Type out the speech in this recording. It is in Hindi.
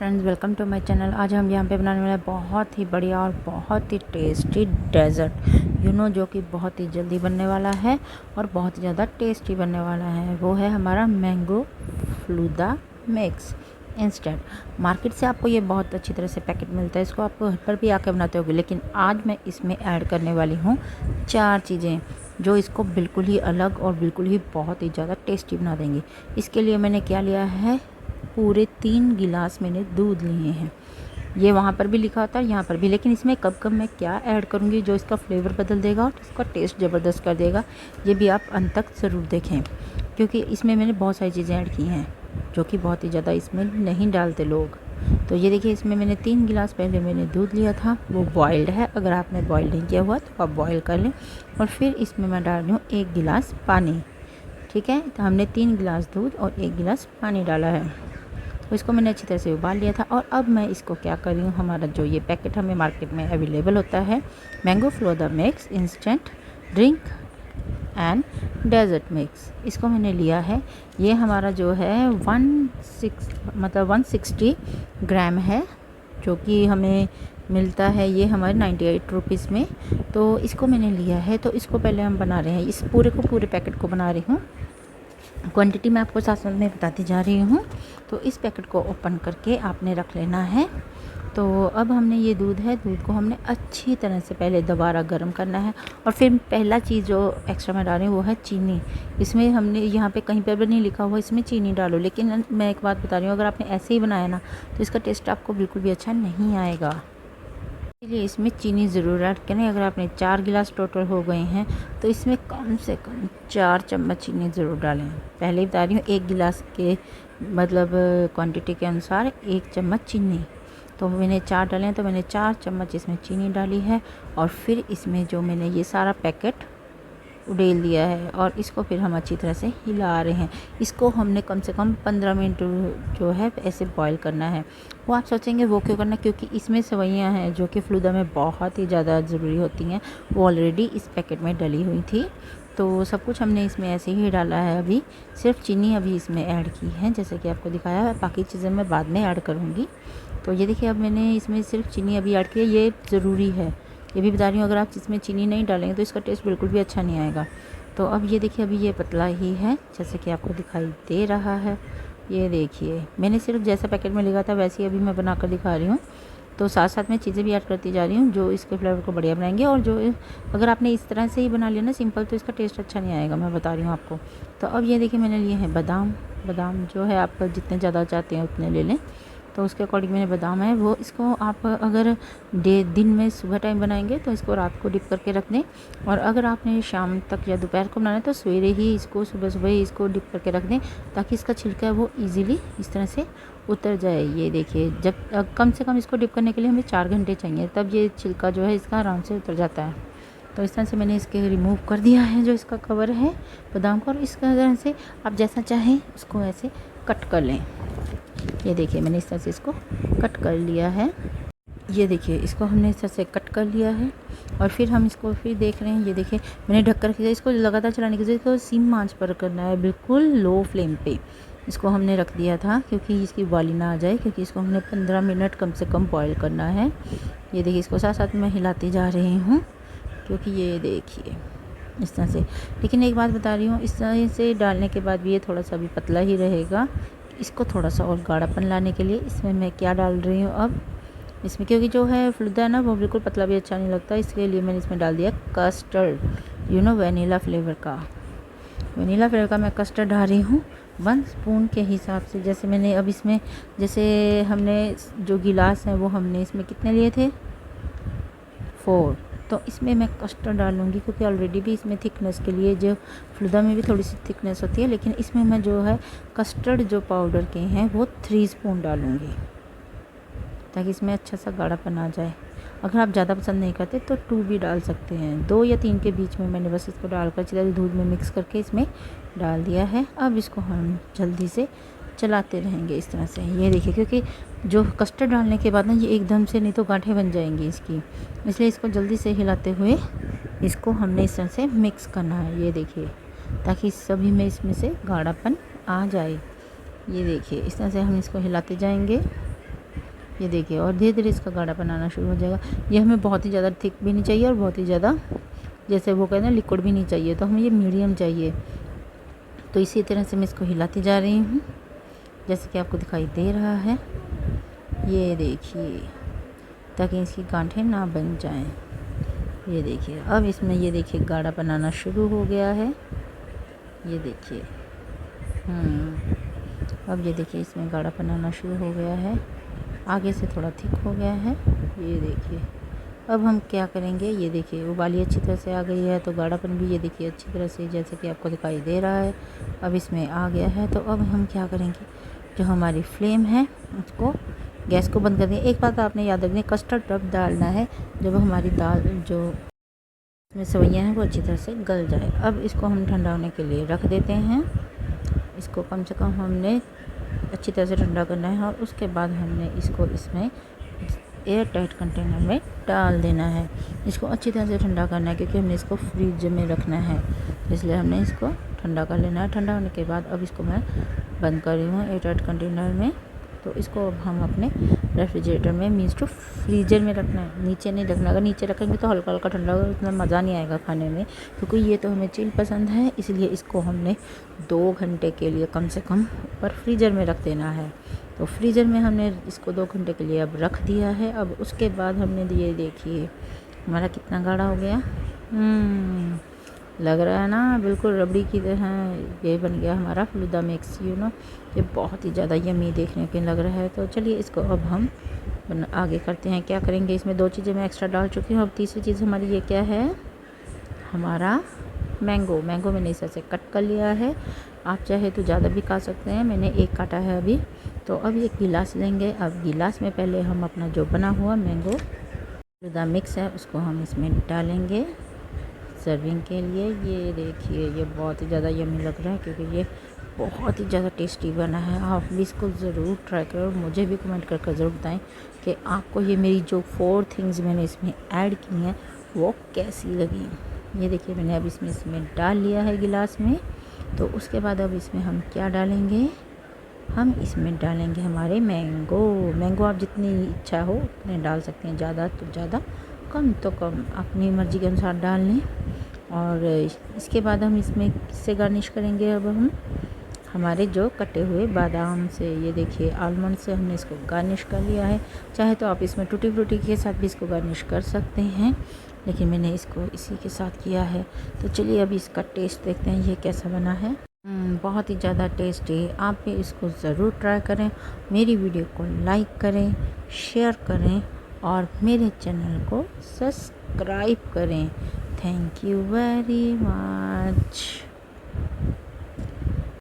Friends, welcome to my channel. आज हम यहाँ पे बनाने वाले हैं बहुत ही बढ़िया और बहुत ही टेस्टी डेज़र्ट जो कि बहुत ही जल्दी बनने वाला है और बहुत ही ज़्यादा टेस्टी बनने वाला है। वो है हमारा mango falooda mix instant. Market से आपको ये बहुत अच्छी तरह से पैकेट मिलता है, इसको आपको घर पर भी आके बनाते होगे, लेकिन आज मैं इसमें ऐड करने वाली हूँ 4 चीज़ें जो इसको बिल्कुल ही अलग और बिल्कुल ही बहुत ही ज़्यादा टेस्टी बना देंगी। इसके लिए मैंने क्या लिया है, पूरे 3 गिलास मैंने दूध लिए हैं। ये वहाँ पर भी लिखा होता है, यहाँ पर भी, लेकिन इसमें कब कब मैं क्या ऐड करूँगी जो इसका फ्लेवर बदल देगा और इसका टेस्ट ज़बरदस्त कर देगा, ये भी आप अंत तक ज़रूर देखें, क्योंकि इसमें मैंने बहुत सारी चीज़ें ऐड की हैं जो कि बहुत ही ज़्यादा इसमें नहीं डालते लोग। तो ये देखिए, इसमें मैंने 3 गिलास पहले मैंने दूध लिया था, वो बॉइल्ड है। अगर आपने बॉयल नहीं किया हुआ तो आप बॉयल कर लें। और फिर इसमें मैं डाल रही हूँ 1 गिलास पानी। ठीक है, तो हमने 3 गिलास दूध और 1 गिलास पानी डाला है। तो इसको मैंने अच्छी तरह से उबाल लिया था। और अब मैं इसको क्या कर रही हूँ, हमारा जो ये पैकेट हमें मार्केट में अवेलेबल होता है, mango falooda mix instant drink and dessert mix, इसको मैंने लिया है। ये हमारा जो है 160 ग्राम है, जो कि हमें मिलता है ये हमारे 98 रुपीज़ में। तो इसको मैंने लिया है। तो इसको पहले हम बना रहे हैं, इस पूरे पैकेट को बना रही हूँ। क्वांटिटी मैं आपको साथ साथ में बताती जा रही हूँ। तो इस पैकेट को ओपन करके आपने रख लेना है। तो अब हमने ये दूध को हमने अच्छी तरह से पहले दोबारा गर्म करना है। और फिर पहला चीज़ जो एक्स्ट्रा मैं डाल रही हूँ वो है चीनी। इसमें हमने यहाँ पे कहीं पर भी नहीं लिखा हुआ इसमें चीनी डालो, लेकिन मैं एक बात बता रही हूँ, अगर आपने ऐसे ही बनाया ना तो इसका टेस्ट आपको बिल्कुल भी अच्छा नहीं आएगा। इसलिए इसमें चीनी ज़रूर ऐड करें। अगर आपने 4 गिलास टोटल हो गए हैं तो इसमें कम से कम 4 चम्मच चीनी ज़रूर डालें। पहले ही बता रही हूँ, 1 गिलास के मतलब क्वांटिटी के अनुसार 1 चम्मच चीनी। तो मैंने 4 डाले हैं, तो मैंने 4 चम्मच इसमें चीनी डाली है। और फिर इसमें जो मैंने ये सारा पैकेट उड़ेल दिया है और इसको फिर हम अच्छी तरह से हिला रहे हैं। इसको हमने कम से कम 15 मिनट जो है ऐसे बॉईल करना है। वो आप सोचेंगे वो क्यों करना है, क्योंकि इसमें सेवइयाँ हैं जो कि फलूदा में बहुत ही ज़्यादा ज़रूरी होती हैं, वो ऑलरेडी इस पैकेट में डली हुई थी। तो सब कुछ हमने इसमें ऐसे ही डाला है। अभी सिर्फ चीनी अभी इसमें ऐड की है, जैसे कि आपको दिखाया है। बाकी चीज़ें मैं बाद में ऐड करूँगी। तो ये देखिए, अब मैंने इसमें सिर्फ चीनी अभी ऐड की है। ये ज़रूरी है, ये भी बता रही हूँ, अगर आप इसमें चीनी नहीं डालेंगे तो इसका टेस्ट बिल्कुल भी अच्छा नहीं आएगा। तो अब ये देखिए, अभी ये पतला ही है जैसे कि आपको दिखाई दे रहा है। ये देखिए, मैंने सिर्फ जैसा पैकेट में लिखा था वैसे ही अभी मैं बनाकर दिखा रही हूँ। तो साथ साथ में चीज़ें भी ऐड करती जा रही हूँ जो इसके फ्लेवर को बढ़िया बनाएंगे। और जो अगर आपने इस तरह से ही बना लिया ना सिंपल, तो इसका टेस्ट अच्छा नहीं आएगा, मैं बता रही हूँ आपको। तो अब ये देखिए, मैंने लिए हैं बादाम जो है आप जितने ज़्यादा चाहते हैं उतने ले लें। तो उसके अकॉर्डिंग मैंने बादाम है वो, इसको आप अगर दिन में सुबह टाइम बनाएंगे तो इसको रात को डिप करके रख दें। और अगर आपने शाम तक या दोपहर को बनाना है तो सवेरे ही इसको, सुबह ही इसको डिप करके रख दें, ताकि इसका छिलका है वो ईज़िली इस तरह से उतर जाए। ये देखिए, जब कम से कम इसको डिप करने के लिए हमें 4 घंटे चाहिए, तब ये छिलका जो है इसका आराम से उतर जाता है। तो इस तरह से मैंने इसके रिमूव कर दिया है जो इसका कवर है बादाम का। और इस तरह से आप जैसा चाहें उसको ऐसे कट कर लें। ये देखिए, मैंने इस तरह से इसको कट कर लिया है। ये देखिए, इसको हमने इस तरह से कट कर लिया है। और फिर हम इसको फिर देख रहे हैं। ये देखिए, मैंने ढक कर रखा है। इसको लगातार चलाने की जरूरत है, सिम आंच पर करना है, बिल्कुल लो फ्लेम पे इसको हमने रख दिया था, क्योंकि इसकी उबाली ना आ जाए, क्योंकि इसको हमने 15 मिनट कम से कम बॉईल करना है। ये देखिए, इसको साथ साथ में हिलाती जा रही हूँ, क्योंकि ये देखिए इस तरह से। लेकिन एक बात बता रही हूँ, इस तरह से डालने के बाद भी ये थोड़ा सा भी पतला ही रहेगा। इसको थोड़ा सा और गाढ़ापन लाने के लिए इसमें मैं क्या डाल रही हूँ अब इसमें, क्योंकि जो है फलूदा है ना वो बिल्कुल पतला भी अच्छा नहीं लगता, इसके लिए मैंने इसमें डाल दिया कस्टर्ड, वनीला फ्लेवर का मैं कस्टर्ड डाल रही हूँ 1 स्पून के हिसाब से। जैसे मैंने अब इसमें, जैसे हमने जो गिलास हैं वो हमने इसमें कितने लिए थे, 4। तो इसमें मैं कस्टर्ड डालूँगी, क्योंकि ऑलरेडी भी इसमें थिकनेस के लिए, जो फलूदा में भी थोड़ी सी थिकनेस होती है, लेकिन इसमें मैं जो है कस्टर्ड जो पाउडर के हैं वो 3 स्पून डालूँगी, ताकि इसमें अच्छा सा गाढ़ापन आ जाए। अगर आप ज़्यादा पसंद नहीं करते तो 2 भी डाल सकते हैं, 2 या 3 के बीच में मैंने बस इसको डालकर अच्छी तरह दूध में मिक्स करके इसमें डाल दिया है। अब इसको हम जल्दी से चलाते रहेंगे इस तरह से। ये देखिए, क्योंकि जो कस्टर्ड डालने के बाद ना ये एकदम से, नहीं तो गांठें बन जाएंगी इसकी, इसलिए इसको जल्दी से हिलाते हुए इसको हमने इस तरह से मिक्स करना है। ये देखिए, ताकि सभी में इसमें से गाढ़ापन आ जाए। ये देखिए, इस तरह से हम इसको हिलाते जाएंगे। ये देखिए, और धीरे धीरे इसका गाढ़ा बनाना शुरू हो जाएगा। ये हमें बहुत ही ज़्यादा थिक भी नहीं चाहिए और बहुत ही ज़्यादा जैसे वो कहते हैं लिक्विड भी नहीं चाहिए, तो हमें ये मीडियम चाहिए। तो इसी तरह से मैं इसको हिलाती जा रही हूँ जैसे कि आपको दिखाई दे रहा है। ये देखिए, ताकि इसकी गांठें ना बन जाएं। ये देखिए, अब इसमें ये देखिए गाढ़ा बनाना शुरू हो गया है। ये देखिए, अब ये देखिए इसमें गाढ़ा बनाना शुरू हो गया है, आगे से थोड़ा थिक हो गया है। ये देखिए, अब हम क्या करेंगे, ये देखिए उबाली अच्छी तरह से आ गई है, तो गाढ़ापन भी ये देखिए अच्छी तरह से जैसे कि आपको दिखाई दे रहा है अब इसमें आ गया है। तो अब हम क्या करेंगे, जो हमारी फ्लेम है उसको, गैस को बंद कर दें। एक बात आपने याद रखनी, कस्टर्ड तब डालना है जब हमारी दाल जो इसमें सेवइयाँ हैं वो अच्छी तरह से गल जाए। अब इसको हम ठंडा होने के लिए रख देते हैं। इसको कम से कम हमने अच्छी तरह से ठंडा करना है और उसके बाद हमने इसको इसमें एयर टाइट कंटेनर में डाल देना है। इसको अच्छी तरह से ठंडा करना है क्योंकि हमने इसको फ्रिज में रखना है, इसलिए हमने इसको ठंडा कर लेना है। ठंडा होने के बाद अब इसको मैं बंद कर रही हूँ एयर टाइट कंटेनर में। तो इसको अब हम अपने रेफ्रिजरेटर में, मीन्स टू फ्रीजर में रखना है, नीचे नहीं रखना। अगर नीचे रखेंगे तो हल्का हल्का ठंडा होगा, उतना मज़ा नहीं आएगा खाने में। क्योंकि ये तो हमें चिल पसंद है, इसलिए इसको हमने 2 घंटे के लिए कम से कम ऊपर फ्रीज़र में रख देना है। तो फ्रीज़र में हमने इसको 2 घंटे के लिए अब रख दिया है। अब उसके बाद हमने ये देखिए हमारा कितना गाढ़ा हो गया, लग रहा है ना बिल्कुल रबड़ी की तरह। ये बन गया हमारा फलूदा मिक्स, ये बहुत ही ज़्यादा यमी देखने के लग रहा है। तो चलिए इसको अब हम आगे करते हैं। क्या करेंगे, इसमें 2 चीज़ें मैं एक्स्ट्रा डाल चुकी हूँ। अब तीसरी चीज़ हमारी ये क्या है, हमारा मैंगो मैंने इस तरह से कट कर लिया है। आप चाहे तो ज़्यादा भी काट सकते हैं, मैंने 1 काटा है अभी। तो अब एक गिलास लेंगे। अब गिलास में पहले हम अपना जो बना हुआ मैंगो फलूदा मिक्स है उसको हम इसमें डालेंगे सर्विंग के लिए। ये देखिए, ये बहुत ही ज़्यादा यम्मी लग रहा है क्योंकि ये बहुत ही ज़्यादा टेस्टी बना है। आप भी इसको ज़रूर ट्राई करो और मुझे भी कमेंट करके ज़रूर बताएं कि आपको ये मेरी जो 4 थिंग्स मैंने इसमें ऐड की हैं वो कैसी लगी। ये देखिए, मैंने अब इसमें डाल लिया है गिलास में। तो उसके बाद अब इसमें हम क्या डालेंगे, हम इसमें डालेंगे हमारे मैंगो आप जितनी इच्छा हो उतने डाल सकते हैं, ज़्यादा तो ज़्यादा, कम तो कम, अपनी मर्ज़ी के अनुसार डाल लें। और इसके बाद हम इसमें किससे गार्निश करेंगे, अब हम हमारे जो कटे हुए बादाम से, ये देखिए आलमंड से हमने इसको गार्निश कर लिया है। चाहे तो आप इसमें टूटी फ्रूटी के साथ भी इसको गार्निश कर सकते हैं, लेकिन मैंने इसको इसी के साथ किया है। तो चलिए अभी इसका टेस्ट देखते हैं ये कैसा बना है। बहुत ही ज़्यादा टेस्टी, आप भी इसको ज़रूर ट्राई करें। मेरी वीडियो को लाइक करें, शेयर करें और मेरे चैनल को सब्सक्राइब करें। Thank you very much.